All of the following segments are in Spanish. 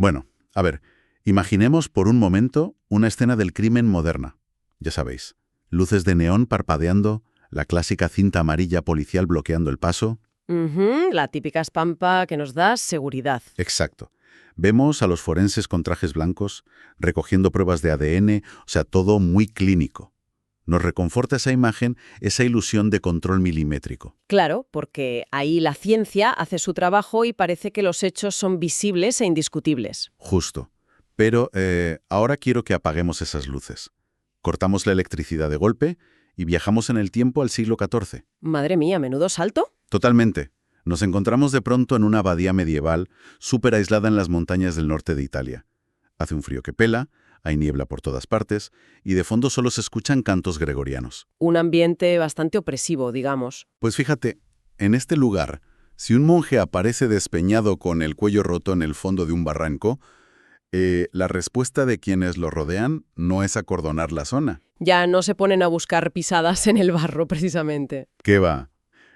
Bueno, a ver, imaginemos por un momento una escena del crimen moderna. Ya sabéis, luces de neón parpadeando, la clásica cinta amarilla policial bloqueando el paso. La típica espampa que nos da seguridad. Exacto. Vemos a los forenses con trajes blancos, recogiendo pruebas de ADN, o sea, todo muy clínico. Nos reconforta esa imagen, esa ilusión de control milimétrico. Claro, porque ahí la ciencia hace su trabajo y parece que los hechos son visibles e indiscutibles. Justo. Pero ahora quiero que apaguemos esas luces. Cortamos la electricidad de golpe y viajamos en el tiempo al siglo XIV. Madre mía, menudo salto. Totalmente. Nos encontramos de pronto en una abadía medieval, súper aislada en las montañas del norte de Italia. Hace un frío que pela, hay niebla por todas partes, y de fondo solo se escuchan cantos gregorianos. Un ambiente bastante opresivo, digamos. Pues fíjate, en este lugar, si un monje aparece despeñado con el cuello roto en el fondo de un barranco, la respuesta de quienes lo rodean no es acordonar la zona. Ya no se ponen a buscar pisadas en el barro, precisamente. ¿Qué va?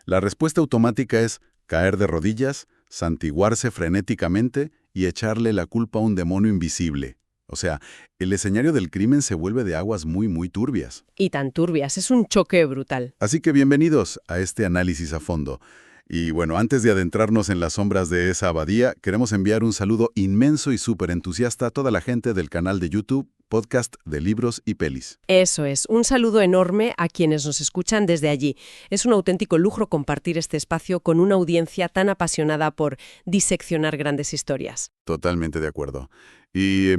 La respuesta automática es caer de rodillas, santiguarse frenéticamente y echarle la culpa a un demonio invisible. O sea, el escenario del crimen se vuelve de aguas muy, muy turbias. Y tan turbias, es un choque brutal. Así que bienvenidos a este análisis a fondo. Y bueno, antes de adentrarnos en las sombras de esa abadía, queremos enviar un saludo inmenso y súper entusiasta a toda la gente del canal de YouTube, podcast de libros y pelis. Eso es, un saludo enorme a quienes nos escuchan desde allí. Es un auténtico lujo compartir este espacio con una audiencia tan apasionada por diseccionar grandes historias. Totalmente de acuerdo. Y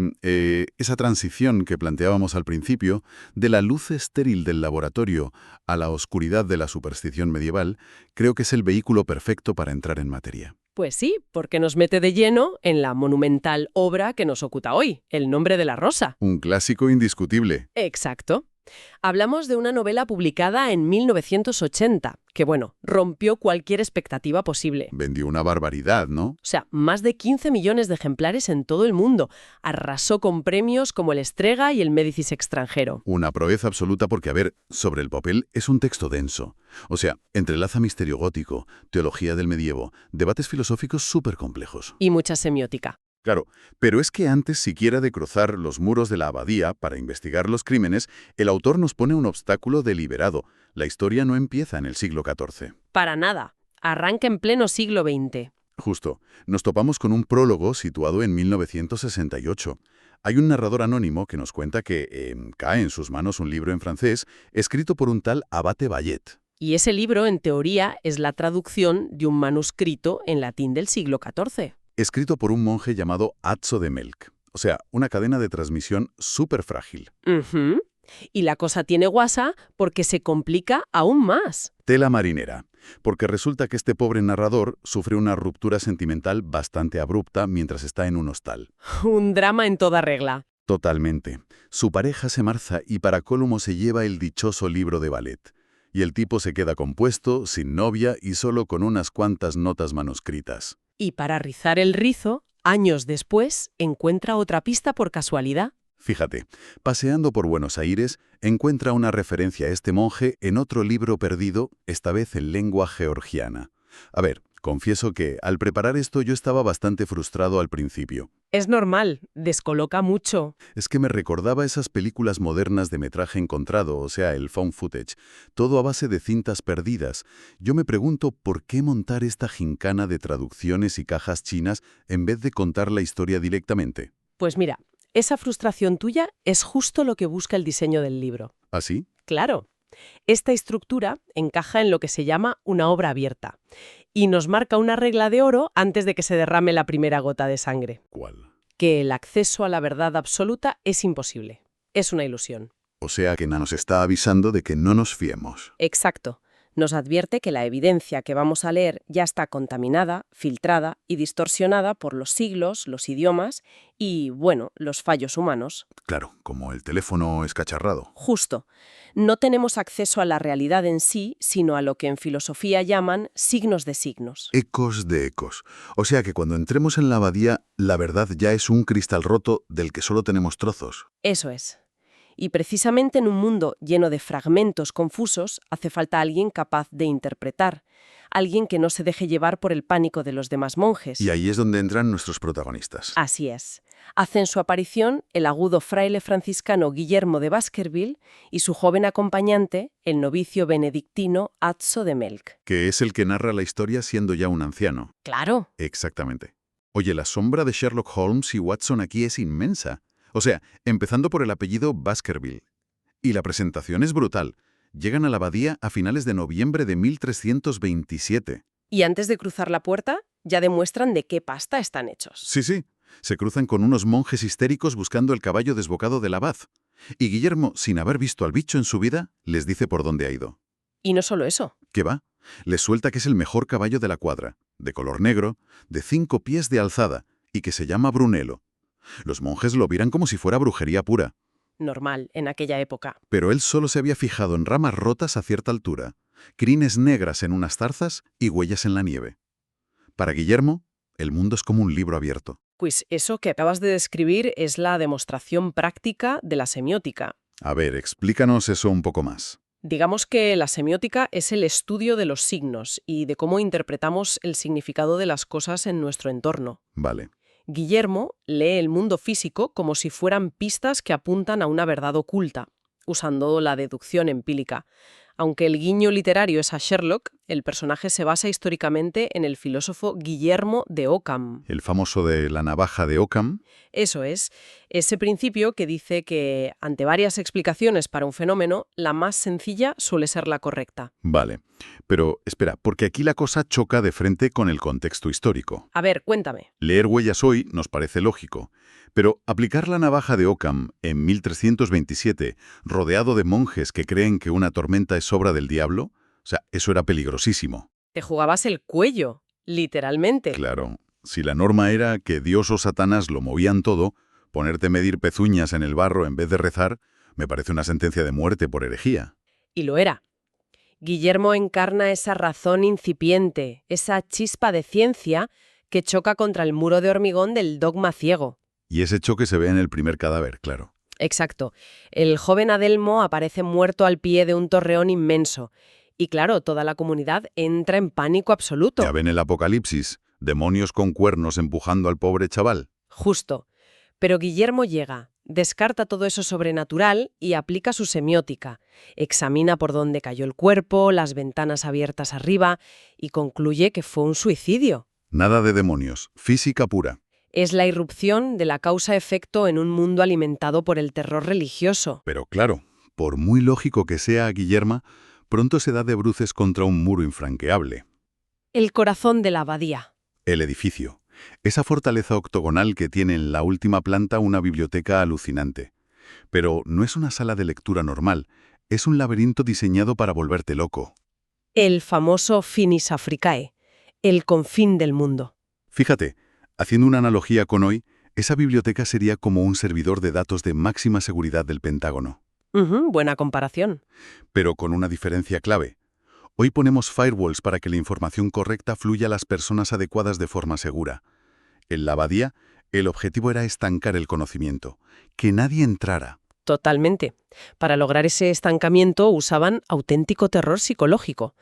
esa transición que planteábamos al principio, de la luz estéril del laboratorio a la oscuridad de la superstición medieval, creo que es el vehículo perfecto para entrar en materia. Pues sí, porque nos mete de lleno en la monumental obra que nos oculta hoy, El nombre de la rosa. Un clásico indiscutible. Exacto. Hablamos de una novela publicada en 1980, que rompió cualquier expectativa posible. Vendió una barbaridad, ¿no? O sea, más de 15 millones de ejemplares en todo el mundo. Arrasó con premios como el Strega y el Médicis extranjero. Una proeza absoluta porque, a ver, sobre el papel es un texto denso. O sea, entrelaza misterio gótico, teología del medievo, debates filosóficos súper complejos. Y mucha semiótica. Claro, pero es que antes siquiera de cruzar los muros de la abadía para investigar los crímenes, el autor nos pone un obstáculo deliberado. La historia no empieza en el siglo XIV. Para nada. Arranca en pleno siglo XX. Justo. Nos topamos con un prólogo situado en 1968. Hay un narrador anónimo que nos cuenta que cae en sus manos un libro en francés escrito por un tal Abate Bayet. Y ese libro, en teoría, es la traducción de un manuscrito en latín del siglo XIV. Escrito por un monje llamado Azzo de Melk. O sea, una cadena de transmisión súper frágil. Ujú. Y la cosa tiene guasa porque se complica aún más. Tela marinera. Porque resulta que este pobre narrador sufre una ruptura sentimental bastante abrupta mientras está en un hostal. Un drama en toda regla. Totalmente. Su pareja se marza y para colmo se lleva el dichoso libro de ballet. Y el tipo se queda compuesto, sin novia y solo con unas cuantas notas manuscritas. Y para rizar el rizo, años después, encuentra otra pista por casualidad. Fíjate, paseando por Buenos Aires, encuentra una referencia a este monje en otro libro perdido, esta vez en lengua georgiana. A ver, confieso que al preparar esto yo estaba bastante frustrado al principio. Es normal, descoloca mucho. Es que me recordaba esas películas modernas de metraje encontrado, o sea, el found footage, todo a base de cintas perdidas. Yo me pregunto por qué montar esta gincana de traducciones y cajas chinas en vez de contar la historia directamente. Pues mira, esa frustración tuya es justo lo que busca el diseño del libro. ¿Así? Claro. Esta estructura encaja en lo que se llama una obra abierta y nos marca una regla de oro antes de que se derrame la primera gota de sangre. ¿Cuál? Que el acceso a la verdad absoluta es imposible. Es una ilusión. O sea que nos está avisando de que no nos fiemos. Exacto. Nos advierte que la evidencia que vamos a leer ya está contaminada, filtrada y distorsionada por los siglos, los idiomas y, los fallos humanos. Claro, como el teléfono escacharrado. Justo. No tenemos acceso a la realidad en sí, sino a lo que en filosofía llaman signos de signos. Ecos de ecos. O sea que cuando entremos en la abadía, la verdad ya es un cristal roto del que solo tenemos trozos. Eso es. Y precisamente en un mundo lleno de fragmentos confusos, hace falta alguien capaz de interpretar, alguien que no se deje llevar por el pánico de los demás monjes. Y ahí es donde entran nuestros protagonistas. Así es. Hacen su aparición el agudo fraile franciscano Guillermo de Baskerville y su joven acompañante, el novicio benedictino Azzo de Melk. Que es el que narra la historia siendo ya un anciano. Claro. Exactamente. Oye, la sombra de Sherlock Holmes y Watson aquí es inmensa. O sea, empezando por el apellido Baskerville. Y la presentación es brutal. Llegan a la abadía a finales de noviembre de 1327. Y antes de cruzar la puerta, ya demuestran de qué pasta están hechos. Sí. Se cruzan con unos monjes histéricos buscando el caballo desbocado del abad. Y Guillermo, sin haber visto al bicho en su vida, les dice por dónde ha ido. Y no solo eso. ¿Qué va? Les suelta que es el mejor caballo de la cuadra, de color negro, de 5 pies de alzada, y que se llama Brunello. Los monjes lo miran como si fuera brujería pura. Normal, en aquella época. Pero él solo se había fijado en ramas rotas a cierta altura, crines negras en unas zarzas y huellas en la nieve. Para Guillermo, el mundo es como un libro abierto. Pues eso que acabas de describir es la demostración práctica de la semiótica. A ver, explícanos eso un poco más. Digamos que la semiótica es el estudio de los signos y de cómo interpretamos el significado de las cosas en nuestro entorno. Vale. Guillermo lee el mundo físico como si fueran pistas que apuntan a una verdad oculta, usando la deducción empírica. Aunque el guiño literario es a Sherlock, el personaje se basa históricamente en el filósofo Guillermo de Ockham. El famoso de la navaja de Ockham. Eso es, ese principio que dice que, ante varias explicaciones para un fenómeno, la más sencilla suele ser la correcta. Vale. Pero espera, porque aquí la cosa choca de frente con el contexto histórico. A ver, cuéntame. Leer huellas hoy nos parece lógico, pero aplicar la navaja de Ockham en 1327, rodeado de monjes que creen que una tormenta es obra del diablo, o sea, eso era peligrosísimo. Te jugabas el cuello, literalmente. Claro, si la norma era que Dios o Satanás lo movían todo, ponerte a medir pezuñas en el barro en vez de rezar, me parece una sentencia de muerte por herejía. Y lo era. Guillermo encarna esa razón incipiente, esa chispa de ciencia que choca contra el muro de hormigón del dogma ciego. Y ese choque se ve en el primer cadáver, claro. Exacto. El joven Adelmo aparece muerto al pie de un torreón inmenso. Y claro, toda la comunidad entra en pánico absoluto. Ya ven el apocalipsis, demonios con cuernos empujando al pobre chaval. Justo. Pero Guillermo llega, descarta todo eso sobrenatural y aplica su semiótica. Examina por dónde cayó el cuerpo, las ventanas abiertas arriba, y concluye que fue un suicidio. Nada de demonios, física pura. Es la irrupción de la causa-efecto en un mundo alimentado por el terror religioso. Pero claro, por muy lógico que sea Guillermo, pronto se da de bruces contra un muro infranqueable. El corazón de la abadía. El edificio. Esa fortaleza octogonal que tiene en la última planta una biblioteca alucinante. Pero no es una sala de lectura normal, es un laberinto diseñado para volverte loco. El famoso Finis Africae, el confín del mundo. Fíjate, haciendo una analogía con hoy, esa biblioteca sería como un servidor de datos de máxima seguridad del Pentágono. Buena comparación. Pero con una diferencia clave. Hoy ponemos firewalls para que la información correcta fluya a las personas adecuadas de forma segura. En la abadía, el objetivo era estancar el conocimiento, que nadie entrara. Totalmente. Para lograr ese estancamiento usaban auténtico terror psicológico.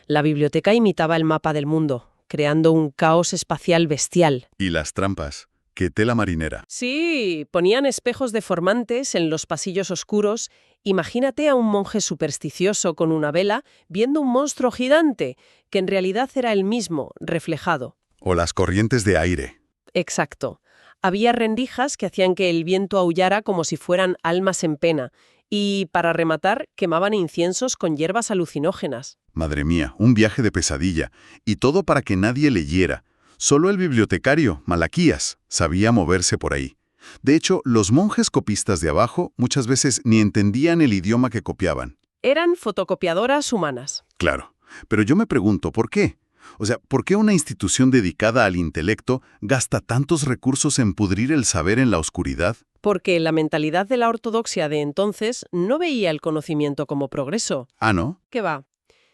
La biblioteca imitaba el mapa del mundo, creando un caos espacial bestial. Y las trampas, ¡qué tela marinera! Sí, ponían espejos deformantes en los pasillos oscuros. Imagínate a un monje supersticioso con una vela viendo un monstruo gigante, que en realidad era el mismo, reflejado. O las corrientes de aire. Exacto. Había rendijas que hacían que el viento aullara como si fueran almas en pena. Y, para rematar, quemaban inciensos con hierbas alucinógenas. Madre mía, un viaje de pesadilla. Y todo para que nadie leyera. Solo el bibliotecario, Malaquías, sabía moverse por ahí. De hecho, los monjes copistas de abajo muchas veces ni entendían el idioma que copiaban. Eran fotocopiadoras humanas. Claro, pero yo me pregunto, ¿por qué? O sea, ¿por qué una institución dedicada al intelecto gasta tantos recursos en pudrir el saber en la oscuridad? Porque la mentalidad de la ortodoxia de entonces no veía el conocimiento como progreso. Ah, ¿no? ¿Qué va?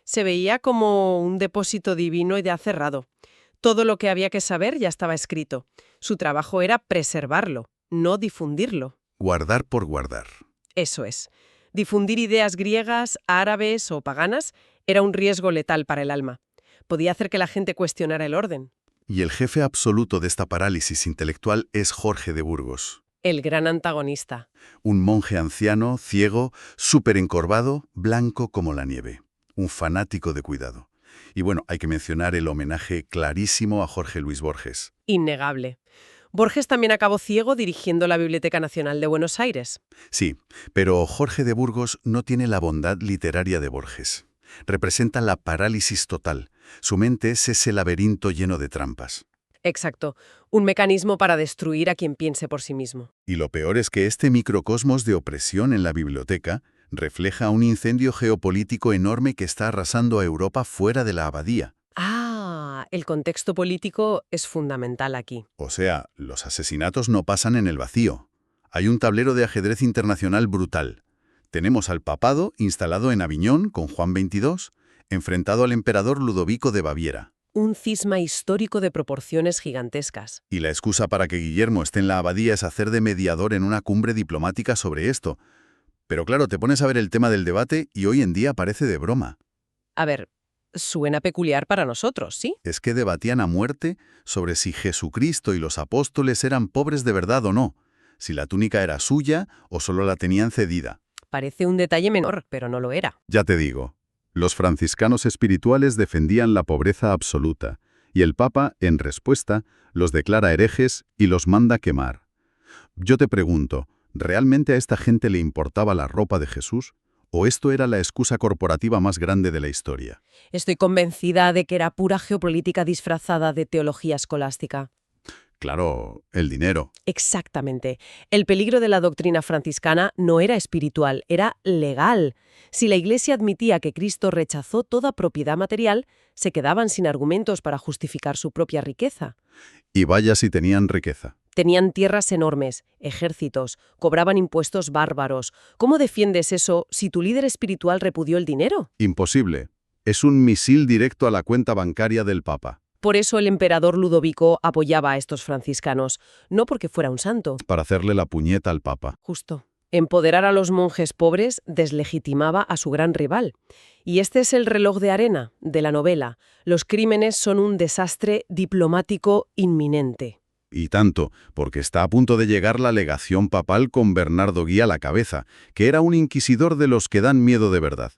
Se veía como un depósito divino y ya cerrado. Todo lo que había que saber ya estaba escrito. Su trabajo era preservarlo, no difundirlo. Guardar por guardar. Eso es. Difundir ideas griegas, árabes o paganas era un riesgo letal para el alma. Podía hacer que la gente cuestionara el orden. Y el jefe absoluto de esta parálisis intelectual es Jorge de Burgos. El gran antagonista. Un monje anciano, ciego, súper encorvado, blanco como la nieve. Un fanático de cuidado. Y bueno, hay que mencionar el homenaje clarísimo a Jorge Luis Borges. Innegable. Borges también acabó ciego dirigiendo la Biblioteca Nacional de Buenos Aires. Sí, pero Jorge de Burgos no tiene la bondad literaria de Borges. Representa la parálisis total. Su mente es ese laberinto lleno de trampas. Exacto. Un mecanismo para destruir a quien piense por sí mismo. Y lo peor es que este microcosmos de opresión en la biblioteca refleja un incendio geopolítico enorme que está arrasando a Europa fuera de la abadía. El contexto político es fundamental aquí. O sea, los asesinatos no pasan en el vacío. Hay un tablero de ajedrez internacional brutal. Tenemos al papado instalado en Aviñón con Juan XXII, enfrentado al emperador Ludovico de Baviera. Un cisma histórico de proporciones gigantescas. Y la excusa para que Guillermo esté en la abadía es hacer de mediador en una cumbre diplomática sobre esto. Pero claro, te pones a ver el tema del debate y hoy en día parece de broma. A ver, suena peculiar para nosotros, ¿sí? Es que debatían a muerte sobre si Jesucristo y los apóstoles eran pobres de verdad o no, si la túnica era suya o solo la tenían cedida. Parece un detalle menor, pero no lo era. Ya te digo, los franciscanos espirituales defendían la pobreza absoluta, y el Papa, en respuesta, los declara herejes y los manda quemar. Yo te pregunto, ¿realmente a esta gente le importaba la ropa de Jesús? ¿O esto era la excusa corporativa más grande de la historia? Estoy convencida de que era pura geopolítica disfrazada de teología escolástica. Claro, el dinero. Exactamente. El peligro de la doctrina franciscana no era espiritual, era legal. Si la Iglesia admitía que Cristo rechazó toda propiedad material, se quedaban sin argumentos para justificar su propia riqueza. Y vaya si tenían riqueza. Tenían tierras enormes, ejércitos, cobraban impuestos bárbaros. ¿Cómo defiendes eso si tu líder espiritual repudió el dinero? Imposible. Es un misil directo a la cuenta bancaria del Papa. Por eso el emperador Ludovico apoyaba a estos franciscanos, no porque fuera un santo. Para hacerle la puñeta al Papa. Justo. Empoderar a los monjes pobres deslegitimaba a su gran rival. Y este es el reloj de arena de la novela. Los crímenes son un desastre diplomático inminente. Y tanto, porque está a punto de llegar la legación papal con Bernardo Guía a la cabeza, que era un inquisidor de los que dan miedo de verdad.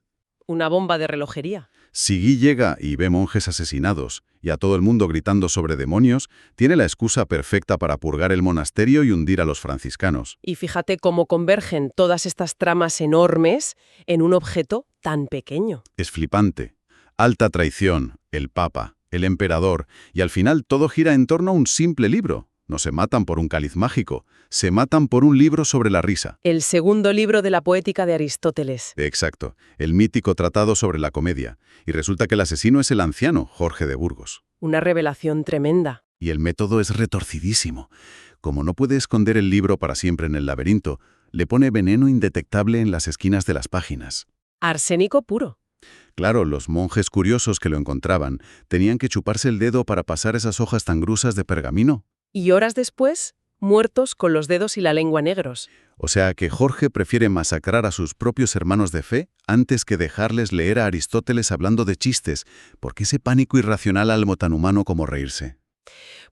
Una bomba de relojería. Si Guy llega y ve monjes asesinados y a todo el mundo gritando sobre demonios, tiene la excusa perfecta para purgar el monasterio y hundir a los franciscanos. Y fíjate cómo convergen todas estas tramas enormes en un objeto tan pequeño. Es flipante. Alta traición, el Papa, el emperador, y al final todo gira en torno a un simple libro. No se matan por un cáliz mágico, se matan por un libro sobre la risa. El segundo libro de la poética de Aristóteles. Exacto, el mítico tratado sobre la comedia. Y resulta que el asesino es el anciano, Jorge de Burgos. Una revelación tremenda. Y el método es retorcidísimo. Como no puede esconder el libro para siempre en el laberinto, le pone veneno indetectable en las esquinas de las páginas. Arsénico puro. Claro, los monjes curiosos que lo encontraban tenían que chuparse el dedo para pasar esas hojas tan grusas de pergamino. Y horas después, muertos con los dedos y la lengua negros. O sea que Jorge prefiere masacrar a sus propios hermanos de fe antes que dejarles leer a Aristóteles hablando de chistes. ¿Por qué ese pánico irracional a algo tan humano como reírse?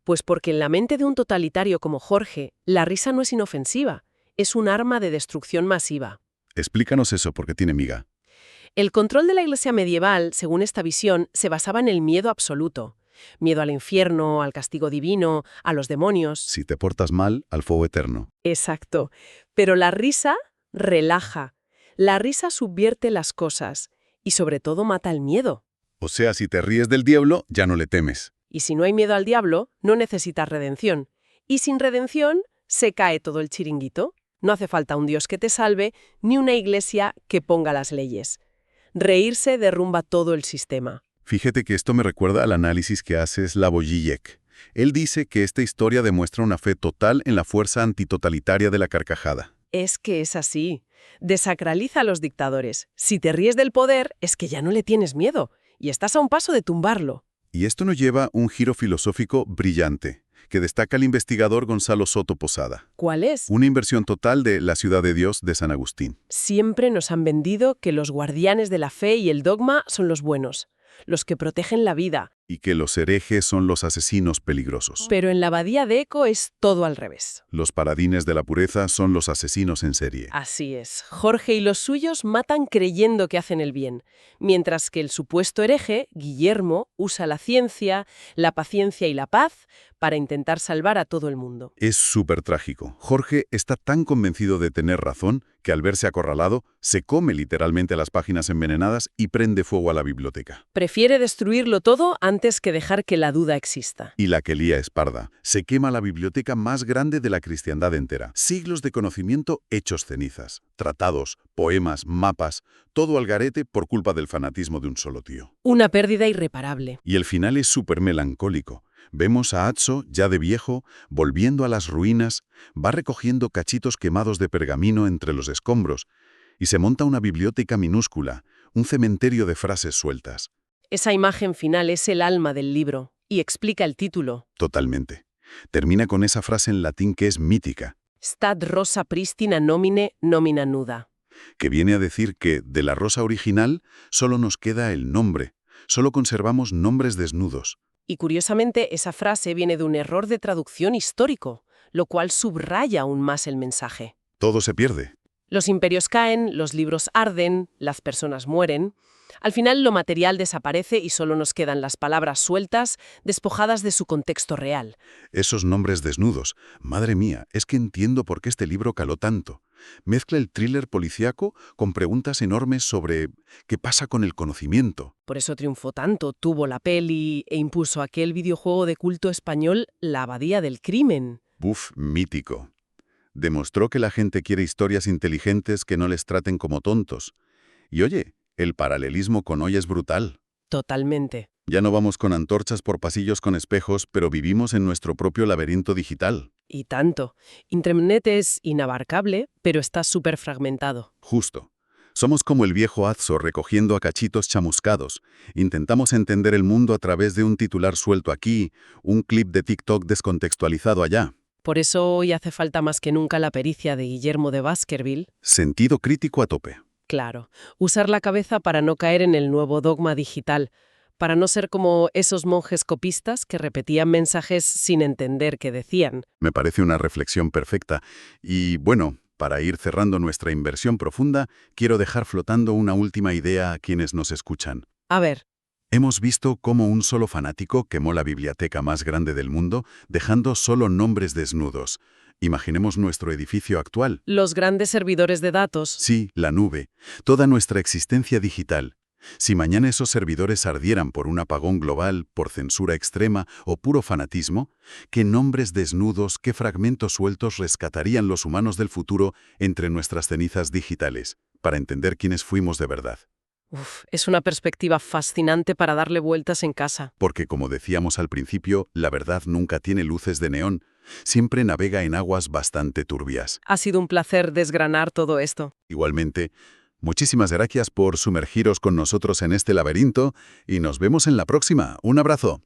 Pues porque en la mente de un totalitario como Jorge, la risa no es inofensiva, es un arma de destrucción masiva. Explícanos eso porque tiene miga. El control de la Iglesia medieval, según esta visión, se basaba en el miedo absoluto. Miedo al infierno, al castigo divino, a los demonios. Si te portas mal, al fuego eterno. Exacto. Pero la risa relaja. La risa subvierte las cosas y sobre todo mata el miedo. O sea, si te ríes del diablo, ya no le temes. Y si no hay miedo al diablo, no necesitas redención. Y sin redención, se cae todo el chiringuito. No hace falta un Dios que te salve, ni una iglesia que ponga las leyes. Reírse derrumba todo el sistema. Fíjate que esto me recuerda al análisis que hace Slavoj Žižek. Él dice que esta historia demuestra una fe total en la fuerza antitotalitaria de la carcajada. Es que es así. Desacraliza a los dictadores. Si te ríes del poder, es que ya no le tienes miedo, y estás a un paso de tumbarlo. Y esto nos lleva a un giro filosófico brillante, que destaca el investigador Gonzalo Soto Posada. ¿Cuál es? Una inversión total de La ciudad de Dios de San Agustín. Siempre nos han vendido que los guardianes de la fe y el dogma son los buenos. los que protegen la vida. Y que los herejes son los asesinos peligrosos. Pero en la abadía de Eco es todo al revés. Los paladines de la pureza son los asesinos en serie. Así es. Jorge y los suyos matan creyendo que hacen el bien, mientras que el supuesto hereje, Guillermo, usa la ciencia, la paciencia y la paz para intentar salvar a todo el mundo. Es súper trágico. Jorge está tan convencido de tener razón que al verse acorralado, se come literalmente las páginas envenenadas y prende fuego a la biblioteca. Prefiere destruirlo todo antes que dejar que la duda exista. Y la que lía es parda. Se quema la biblioteca más grande de la cristiandad entera. Siglos de conocimiento hechos cenizas. Tratados, poemas, mapas, todo al garete por culpa del fanatismo de un solo tío. Una pérdida irreparable. Y el final es súper melancólico. Vemos a Atso, ya de viejo, volviendo a las ruinas, va recogiendo cachitos quemados de pergamino entre los escombros y se monta una biblioteca minúscula, un cementerio de frases sueltas. Esa imagen final es el alma del libro y explica el título. Totalmente. Termina con esa frase en latín que es mítica, Stat rosa pristina nomine nomina nuda. que viene a decir que de la rosa original solo nos queda el nombre, solo conservamos nombres desnudos. Y curiosamente, esa frase viene de un error de traducción histórico, lo cual subraya aún más el mensaje. Todo se pierde. Los imperios caen, los libros arden, las personas mueren. Al final lo material desaparece y solo nos quedan las palabras sueltas, despojadas de su contexto real. Esos nombres desnudos. Madre mía, es que entiendo por qué este libro caló tanto. Mezcla el thriller policíaco con preguntas enormes sobre qué pasa con el conocimiento. Por eso triunfó tanto, tuvo la peli e impuso aquel videojuego de culto español La Abadía del Crimen. Buf, mítico. Demostró que la gente quiere historias inteligentes que no les traten como tontos. Y oye, el paralelismo con hoy es brutal. Totalmente. Ya no vamos con antorchas por pasillos con espejos, pero vivimos en nuestro propio laberinto digital. Y tanto. Internet es inabarcable, pero está súper fragmentado. Justo. Somos como el viejo Atso recogiendo a cachitos chamuscados. Intentamos entender el mundo a través de un titular suelto aquí, un clip de TikTok descontextualizado allá. Por eso hoy hace falta más que nunca la pericia de Guillermo de Baskerville. Sentido crítico a tope. Claro, usar la cabeza para no caer en el nuevo dogma digital, para no ser como esos monjes copistas que repetían mensajes sin entender qué decían. Me parece una reflexión perfecta. Y bueno, para ir cerrando nuestra inversión profunda, quiero dejar flotando una última idea a quienes nos escuchan. A ver, Hemos visto cómo un solo fanático quemó la biblioteca más grande del mundo, dejando solo nombres desnudos. Imaginemos nuestro edificio actual. los grandes servidores de datos. Sí, la nube. Toda nuestra existencia digital. Si mañana esos servidores ardieran por un apagón global, por censura extrema o puro fanatismo, ¿qué nombres desnudos, qué fragmentos sueltos rescatarían los humanos del futuro entre nuestras cenizas digitales, para entender quiénes fuimos de verdad? Es una perspectiva fascinante para darle vueltas en casa. Porque, como decíamos al principio, la verdad nunca tiene luces de neón, siempre navega en aguas bastante turbias. Ha sido un placer desgranar todo esto. Igualmente, muchísimas gracias por sumergiros con nosotros en este laberinto y nos vemos en la próxima. Un abrazo.